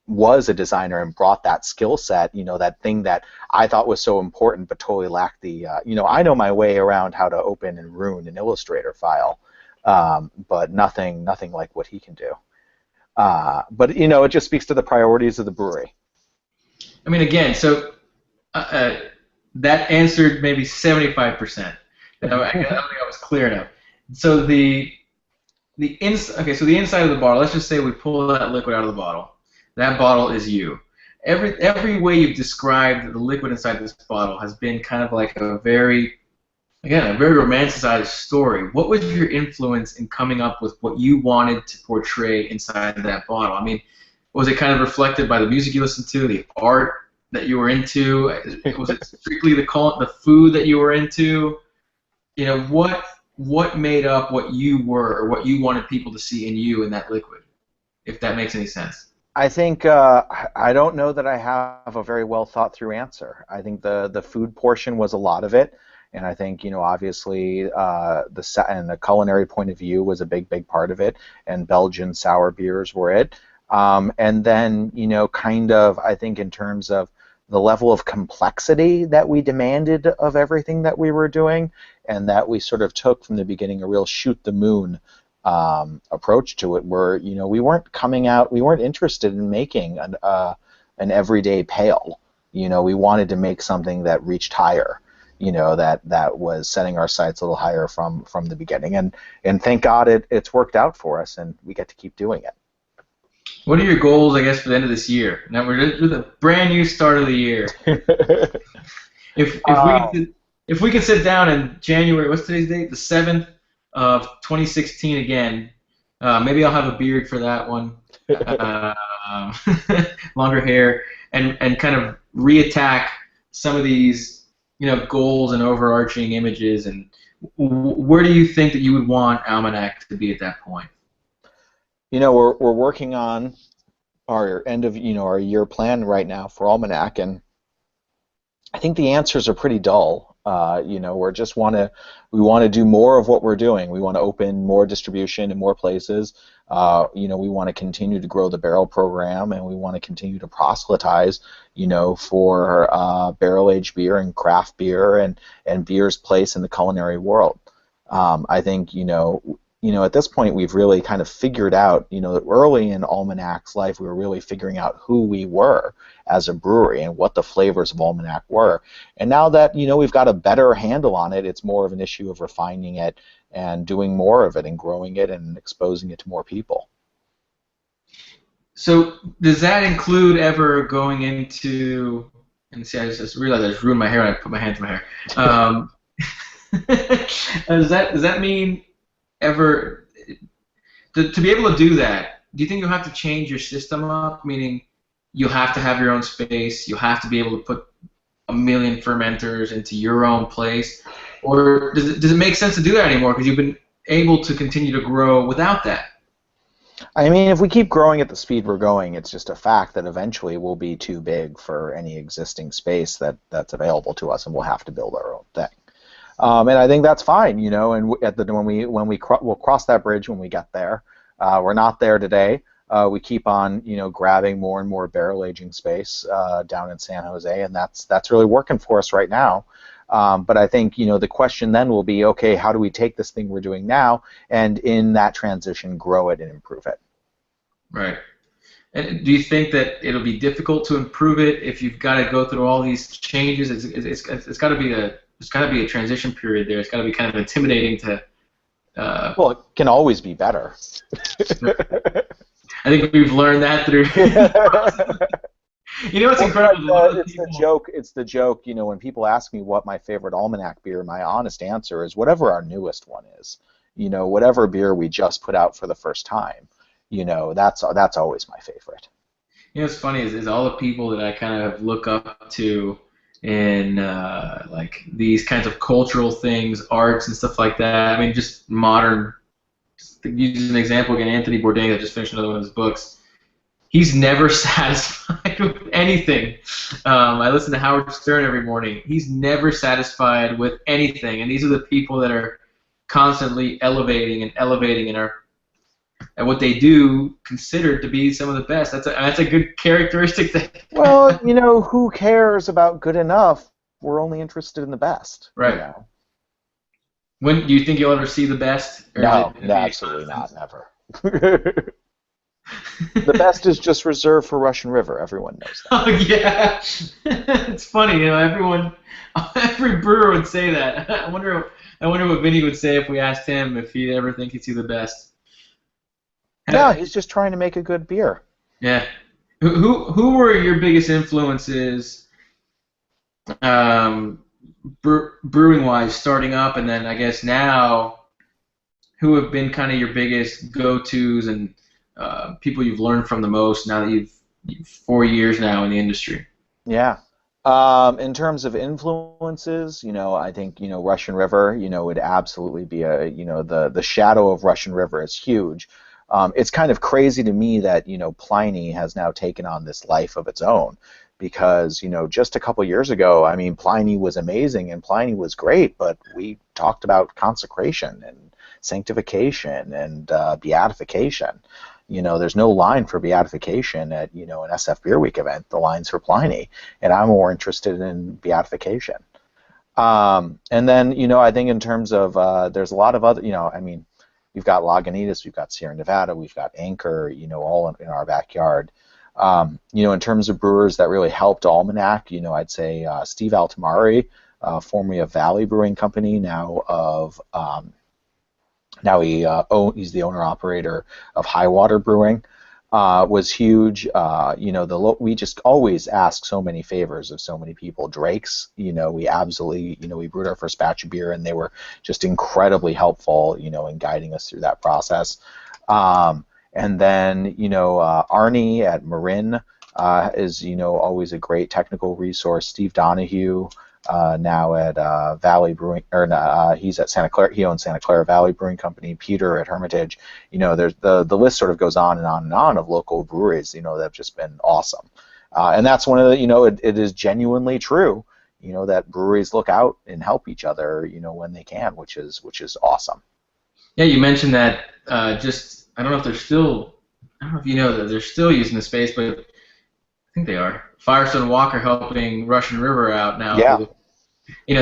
was a designer and brought that skill set, that thing that I thought was so important but totally lacked the I know my way around how to open and ruin an Illustrator file, but nothing like what he can do. But it just speaks to the priorities of the brewery. I mean, again, so that answered maybe 75%. I don't think I was clear enough. So the inside of the bottle. Let's just say we pull that liquid out of the bottle. That bottle is you. Every way you've described the liquid inside this bottle has been kind of like a very romanticized story. What was your influence in coming up with what you wanted to portray inside that bottle? I mean, was it kind of reflected by the music you listened to, the art that you were into? Was it strictly the food that you were into? What made up what you were, or what you wanted people to see in you in that liquid, if that makes any sense? I think I don't know that I have a very well thought through answer. I think the food portion was a lot of it. And I think, obviously, the culinary point of view was a big part of it, and Belgian sour beers were it. And then, kind of, I think in terms of the level of complexity that we demanded of everything that we were doing, and that we sort of took from the beginning a real shoot the moon approach to it, where we weren't coming out, we weren't interested in making an everyday pail. We wanted to make something that reached higher. That was setting our sights a little higher from the beginning, and thank God it's worked out for us, and we get to keep doing it. What are your goals, I guess, for the end of this year? Now we're with a brand new start of the year. If we can sit down in January, what's today's date? The 7th of 2016 again. Maybe I'll have a beard for that one, longer hair, and kind of reattack some of these goals and overarching images. And where do you think that you would want Almanac to be at that point? We're working on our end of our year plan right now for Almanac, and I think the answers are pretty dull. We want to do more of what we're doing. We want to open more distribution in more places. We want to continue to grow the barrel program, and we want to continue to proselytize, for barrel-aged beer and craft beer and beer's place in the culinary world. I think at this point we've really kind of figured out, early in Almanac's life we were really figuring out who we were as a brewery and what the flavors of Almanac were. And now that, we've got a better handle on it, it's more of an issue of refining it and doing more of it and growing it and exposing it to more people. So does that include ever going into, and see, I just realized I just ruined my hair when I put my hand to my hair. Does that mean ever to be able to do that? Do you think you'll have to change your system up? Meaning, you'll have to have your own space. You'll have to be able to put 1 million fermenters into your own place, or does it make sense to do that anymore because you've been able to continue to grow without that? I mean, if we keep growing at the speed we're going, it's just a fact that eventually we'll be too big for any existing space that's available to us, and we'll have to build our own thing. And I think that's fine, And we'll cross that bridge when we get there. We're not there today. We keep on, grabbing more and more barrel aging space down in San Jose, and that's really working for us right now. But I think the question then will be, okay, how do we take this thing we're doing now and in that transition grow it and improve it? Right. And do you think that it'll be difficult to improve it if you've got to go through all these changes? It's got to be a transition period there. It's got to be kind of intimidating to. Well, it can always be better. I think we've learned that through. It's incredible. It's the joke. When people ask me what my favorite Almanac beer, my honest answer is whatever our newest one is. Whatever beer we just put out for the first time. That's always my favorite. What's funny is all the people that I kind of look up to in like these kinds of cultural things, arts and stuff like that. I mean, just modern. Just to use an example again, Anthony Bourdain that just finished another one of his books. He's never satisfied with anything. I listen to Howard Stern every morning. He's never satisfied with anything, and these are the people that are constantly elevating and are at what they do considered to be some of the best. That's a good characteristic. Well, who cares about good enough? We're only interested in the best. Right. When do you think you'll ever see the best? No, absolutely not. Never. The best is just reserved for Russian River. Everyone knows that. Oh yeah, it's funny. Every brewer would say that. I wonder what Vinny would say if we asked him if he'd ever think he'd see the best. No, he's just trying to make a good beer. Yeah. Who were your biggest influences, brewing-wise, starting up, and then I guess now, who have been kind of your biggest go-tos and people you've learned from the most now that you've 4 years now in the industry? Yeah. In terms of influences, I think Russian River, would absolutely be the shadow of Russian River is huge. It's kind of crazy to me that Pliny has now taken on this life of its own, because just a couple years ago, I mean, Pliny was amazing and Pliny was great, but we talked about consecration and sanctification and beatification. There's no line for beatification at an SF Beer Week event. The line's for Pliny, and I'm more interested in beatification. And then I think in terms of there's a lot of other we've got Lagunitas, we've got Sierra Nevada, we've got Anchor, all in our backyard. In terms of brewers that really helped Almanac, I'd say Steve Altamari, formerly of Valley Brewing Company, he's the owner operator of Highwater Brewing, was huge. We just always ask so many favors of so many people. Drake's, we absolutely, we brewed our first batch of beer, and they were just incredibly helpful, in guiding us through that process. And then, Arnie at Marin is, always a great technical resource. Steve Donahue, now at Valley Brewing, he's at Santa Clara. He owns Santa Clara Valley Brewing Company. Peter at Hermitage. There's the list sort of goes on and on and on of local breweries. That have just been awesome. And that's one of the. It is genuinely true. That breweries look out and help each other. When they can, which is awesome. Yeah, you mentioned that. I don't know if they're still. I don't know if you know that they're still using the space, but I think they are. Firestone Walker helping Russian River out now. Yeah.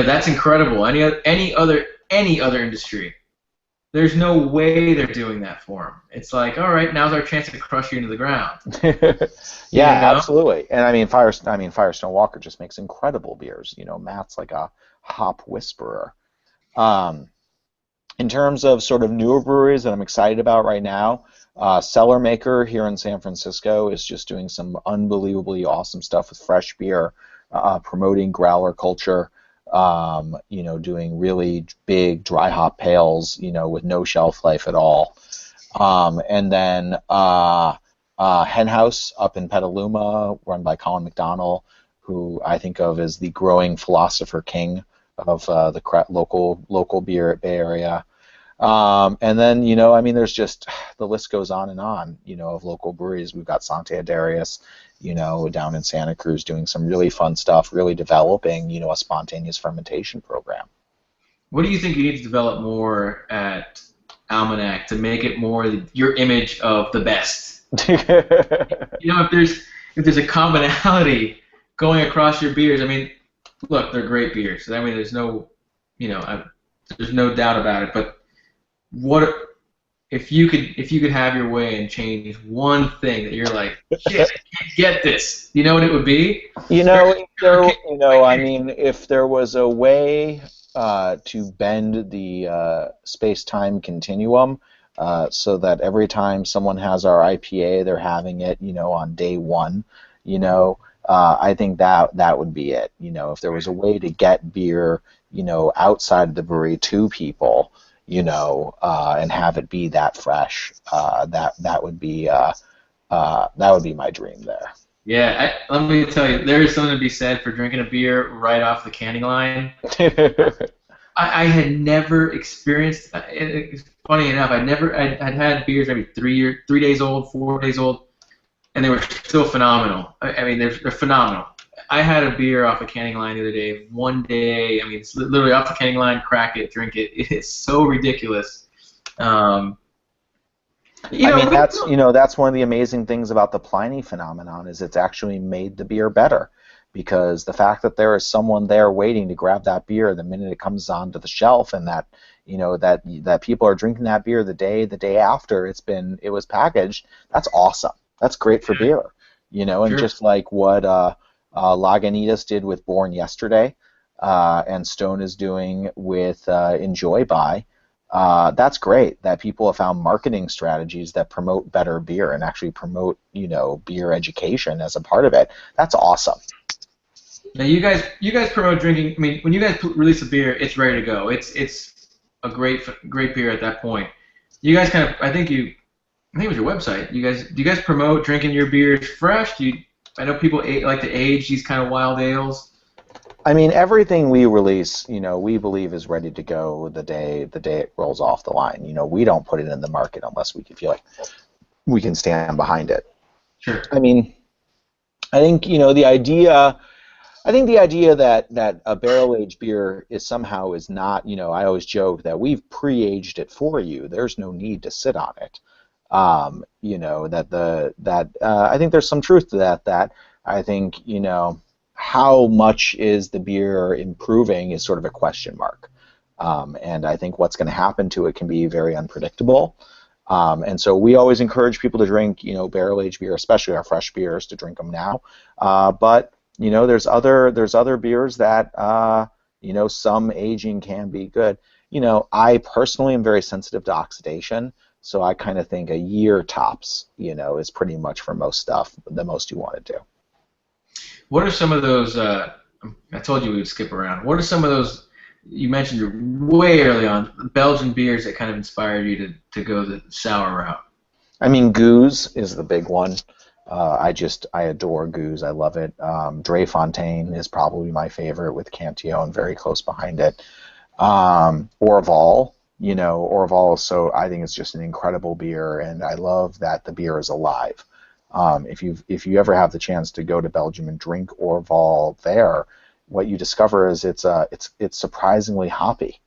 That's incredible. Any other industry, there's no way they're doing that for them. It's like, all right, now's our chance to crush you into the ground. Yeah, absolutely. And Firestone Walker just makes incredible beers. Matt's like a hop whisperer. In terms of sort of newer breweries that I'm excited about right now, Cellar Maker here in San Francisco is just doing some unbelievably awesome stuff with fresh beer, promoting growler culture, doing really big dry hop pails, with no shelf life at all. And then Hen House up in Petaluma, run by Colin McDonald, who I think of as the growing philosopher king of the local beer at Bay Area. And then, there's just, the list goes on and on, of local breweries. We've got Santa Darius, down in Santa Cruz doing some really fun stuff, really developing, a spontaneous fermentation program. What do you think you need to develop more at Almanac to make it more your image of the best? If there's a commonality going across your beers, look, they're great beers. There's no, there's no doubt about it. But what if you could have your way and change one thing that you're like, shit, I can't get this? You know what it would be? If there was a way to bend the space-time continuum so that every time someone has our IPA, they're having it, on day one, I think that would be it. If there was a way to get beer, outside of the brewery to people, and have it be that fresh, that would be my dream there. Yeah, let me tell you, there is something to be said for drinking a beer right off the canning line. I had never experienced. It's funny enough, I'd had beers maybe 3 days old, 4 days old, and they were still phenomenal. They're phenomenal. I had a beer off a canning line the other day. One day, it's literally off the canning line, crack it, drink it. It is so ridiculous. That's one of the amazing things about the Pliny phenomenon is it's actually made the beer better, because the fact that there is someone there waiting to grab that beer the minute it comes onto the shelf, and that that people are drinking that beer the day after it was packaged, that's awesome. That's great for beer, and Sure. Just like what Lagunitas did with Born Yesterday, and Stone is doing with Enjoy By. That's great that people have found marketing strategies that promote better beer and actually promote, beer education as a part of it. That's awesome. Now you guys promote drinking. When you guys release a beer, it's ready to go. It's a great beer at that point. You guys I think it was your website. Do you guys promote drinking your beers fresh? I know people like to age these kind of wild ales. Everything we release, we believe is ready to go the day it rolls off the line. We don't put it in the market unless we feel like we can stand behind it. Sure. I think the idea that a barrel-aged beer is not, I always joke that we've pre-aged it for you. There's no need to sit on it. I think there's some truth to that. That I think how much is the beer improving is sort of a question mark, and I think what's going to happen to it can be very unpredictable. And so we always encourage people to drink, barrel aged beer, especially our fresh beers, to drink them now. But there's other beers that some aging can be good. I personally am very sensitive to oxidation, so I kind of think a year tops, is pretty much for most stuff the most you want to do. What are some of those? I told you we would skip around. What are some of those? You mentioned way early on Belgian beers that kind of inspired you to go the sour route. I mean, Goose is the big one. I adore Goose. I love it. Fontaine is probably my favorite, with Cantillon very close behind it. Orval, Orval. So I think it's just an incredible beer, and I love that the beer is alive. If you ever have the chance to go to Belgium and drink Orval there, what you discover is it's surprisingly hoppy.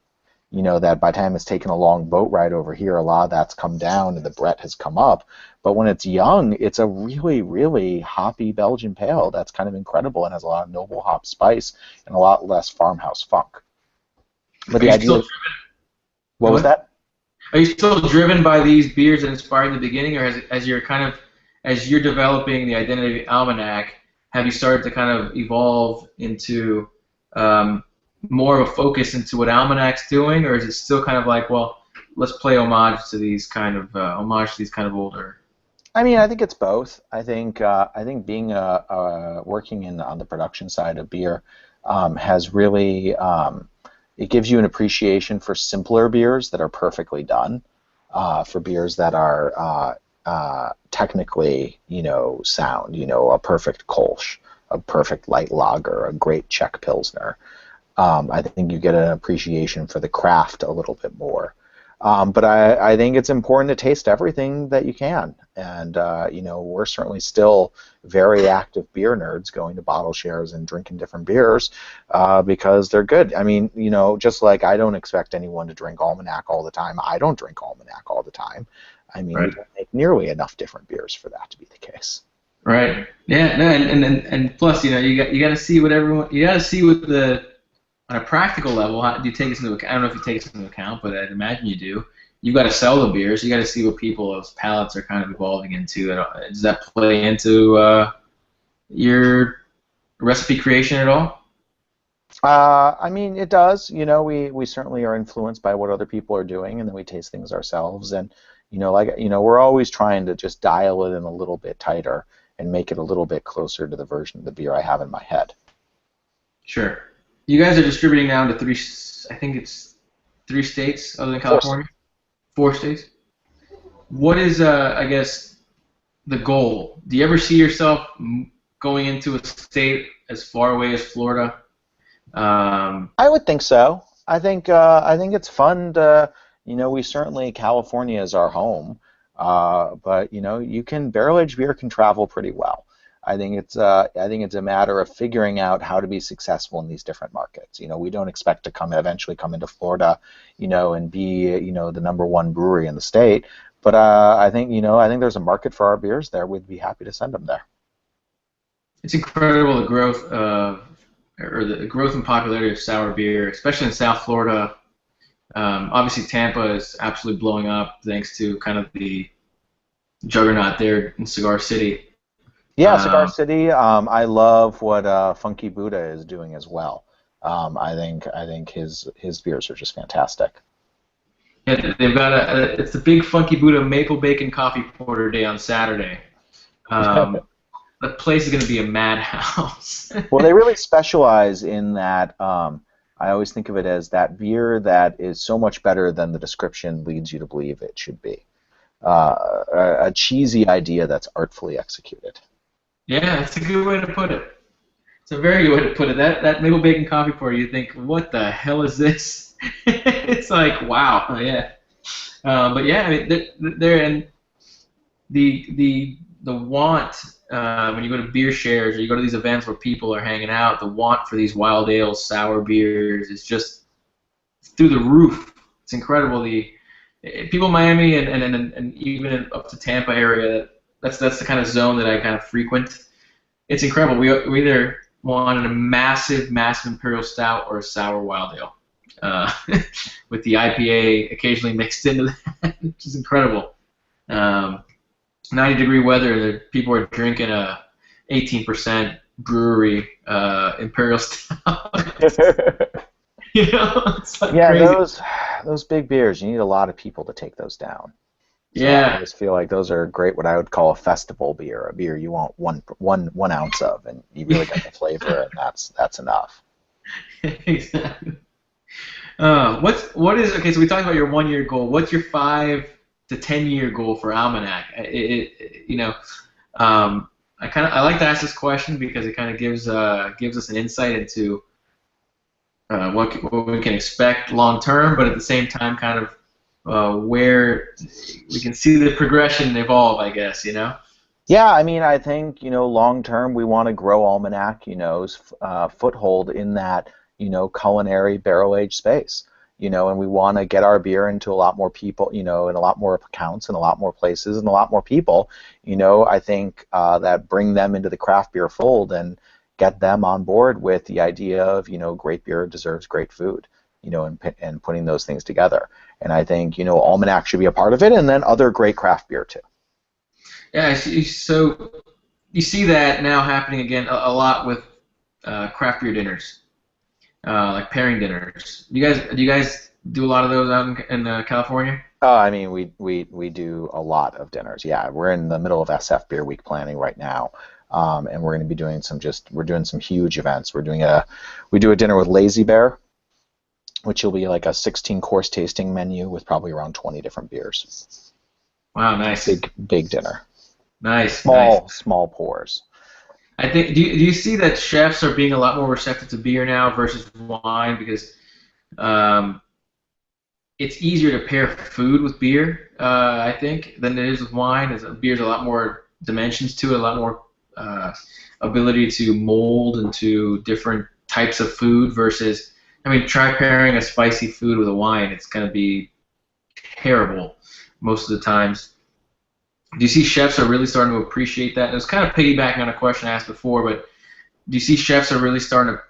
That by the time it's taken a long boat ride over here, a lot of that's come down and the Brett has come up. But when it's young, it's a really, really hoppy Belgian pale that's kind of incredible and has a lot of noble hop spice and a lot less farmhouse funk. But Are the you idea still of, what was driven? that? Are you still driven by these beers that inspired in the beginning, or as you're developing the identity of Almanac, have you started to kind of evolve into um, more of a focus into what Almanac's doing, or is it still kind of like, well, let's play homage to these kind of older? I mean, I think it's both. I think being working on the production side of beer has really it gives you an appreciation for simpler beers that are perfectly done, for beers that are technically sound. A perfect Kolsch, a perfect light lager, a great Czech Pilsner. I think you get an appreciation for the craft a little bit more. But I think it's important to taste everything that you can. And, we're certainly still very active beer nerds, going to bottle shares and drinking different beers because they're good. I mean, just like I don't expect anyone to drink Almanac all the time, I don't drink Almanac all the time. I mean, we Right. don't make nearly enough different beers for that to be the case. Right. Yeah. No. And plus, you got to see what everyone. You got to see what the on a practical level. How, do you take this into account? I don't know if you take this into account, but I'd imagine you do. You've got to sell the beers. You got to see what people's palates are kind of evolving into. Does that play into your recipe creation at all? I mean, it does. We certainly are influenced by what other people are doing, and then we taste things ourselves. And we're always trying to just dial it in a little bit tighter and make it a little bit closer to the version of the beer I have in my head. Sure. You guys are distributing now into three. I think it's 3 states other than Of course. California. 4 states. What is, I guess, the goal? Do you ever see yourself going into a state as far away as Florida? Um, I would think so. I think it's fun to, we certainly, California is our home, but you can barrel aged beer can travel pretty well. I think it's a matter of figuring out how to be successful in these different markets. We don't expect to eventually come into Florida, and be the number one brewery in the state. But I think there's a market for our beers there. We'd be happy to send them there. it's incredible the growth and popularity of sour beer, especially in South Florida. Obviously, Tampa is absolutely blowing up thanks to kind of the juggernaut there in Cigar City. Yeah, Cigar Um, City. I love what Funky Buddha is doing as well. I think his beers are just fantastic. Yeah, they've got it's the Big Funky Buddha Maple Bacon Coffee Porter Day on Saturday. Um, the place is going to be a madhouse. Well, they really specialize in that. I always think of it as that beer that is so much better than the description leads you to believe it should be. A cheesy idea that's artfully executed. Yeah, that's a good way to put it. It's a very good way to put it. That Maple Bacon Coffee Porter, you think, what the hell is this? It's like, wow, yeah. But yeah, I mean, they're in the want when you go to beer shares or you go to these events where people are hanging out, the want for these wild ales, sour beers is just through the roof. It's incredible people in Miami and even up to Tampa area, that's the kind of zone that I kind of frequent. It's incredible. We either want a massive imperial stout or a sour wild ale, uh, with the IPA occasionally mixed into that, which is incredible. Um, 90-degree weather, people are drinking a 18% brewery imperial stout. It's like Yeah, crazy. those big beers, you need a lot of people to take those down. So I Yeah, always feel like those are great, what I would call a festival beer, a beer you want one ounce of, and you really get the flavor, and that's enough. exactly. What is okay? So we talked about your 1 year goal. What's your 5 to 10 year goal for Almanac? Um, I like to ask this question because it kind of gives us an insight into what we can expect long term, but at the same time, kind of where we can see the progression evolve. I guess you know. Yeah, I mean, I think, long term we want to grow Almanac, foothold in that, culinary barrel age space, and we want to get our beer into a lot more people, in a lot more accounts and a lot more places and a lot more people, I think that bring them into the craft beer fold and get them on board with the idea of, great beer deserves great food, and putting those things together. And I think, Almanac should be a part of it, and then other great craft beer too. Yeah, so you see that now happening again a lot with craft beer dinners, like pairing dinners. Do you guys do a lot of those out in California? I mean, we do a lot of dinners. Yeah, we're in the middle of SF Beer Week planning right now, and we're going to be doing we're doing some huge events. We do a dinner with Lazy Bear, which will be like a 16-course tasting menu with probably around 20 different beers. Wow, nice, Big dinner. nice. Small pours. I think do you see that chefs are being a lot more receptive to beer now versus wine because um, it's easier to pair food with beer, I think, than it is with wine. Beer's a lot more dimensions to it, a lot more uh, ability to mold into different types of food versus, I mean, try pairing a spicy food with a wine. It's going to be terrible most of the times. Do you see chefs are really starting to appreciate that? It was kind of piggybacking on a question I asked before, but do you see chefs are really starting to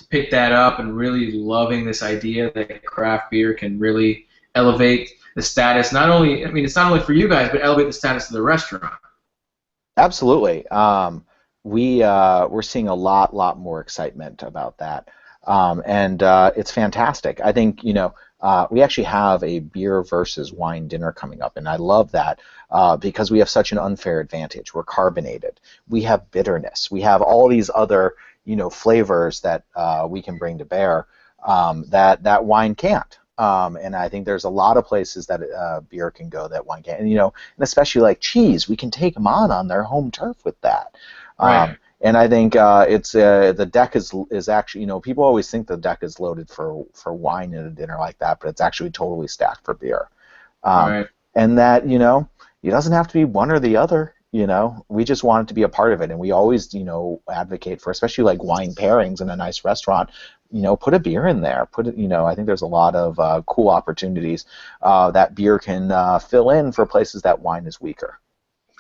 pick that up and really loving this idea that craft beer can really elevate the status? Not only, I mean, it's not only for you guys, but elevate the status of the restaurant. Absolutely. We're seeing a lot more excitement about that, and it's fantastic. I think we actually have a beer versus wine dinner coming up, and I love that because we have such an unfair advantage. We're carbonated. We have bitterness. We have all these other flavors that we can bring to bear that wine can't. And I think there's a lot of places that beer can go that wine can't. And especially like cheese, we can take them on their home turf with that. Right, And I think it's the deck is actually, people always think the deck is loaded for wine at a dinner like that, but it's actually totally stacked for beer. Um, right. and that it doesn't have to be one or the other. We just want it to be a part of it, and we always advocate for, especially like wine pairings in a nice restaurant. Put a beer in there. Put it. I think there's a lot of cool opportunities that beer can fill in for places that wine is weaker.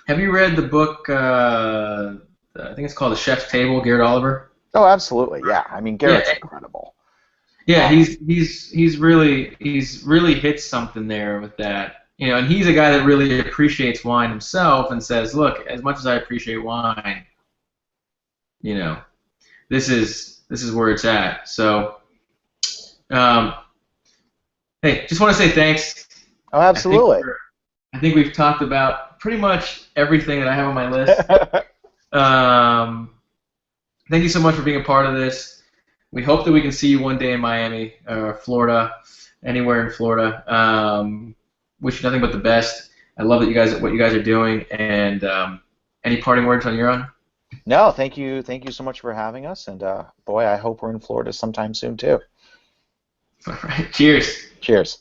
Have you read the book? I think it's called The Chef's Table, Garrett Oliver. Oh, absolutely. Yeah. I mean, Yeah, Garrett's incredible. yeah. Um, He's really hit something there with that. And he's a guy that really appreciates wine himself and says, look, as much as I appreciate wine, you know, this is where it's at. So, um, hey, just want to say thanks. oh, I think absolutely. I think we've talked about pretty much everything that I have on my list. Um, Thank you so much for being a part of this. We hope that we can see you one day in Miami or Florida, anywhere in Florida. Wish you nothing but the best. I love what you guys are doing. And any parting words on your own? No, thank you so much for having us, and boy, I hope we're in Florida sometime soon too. All right. Cheers. Cheers.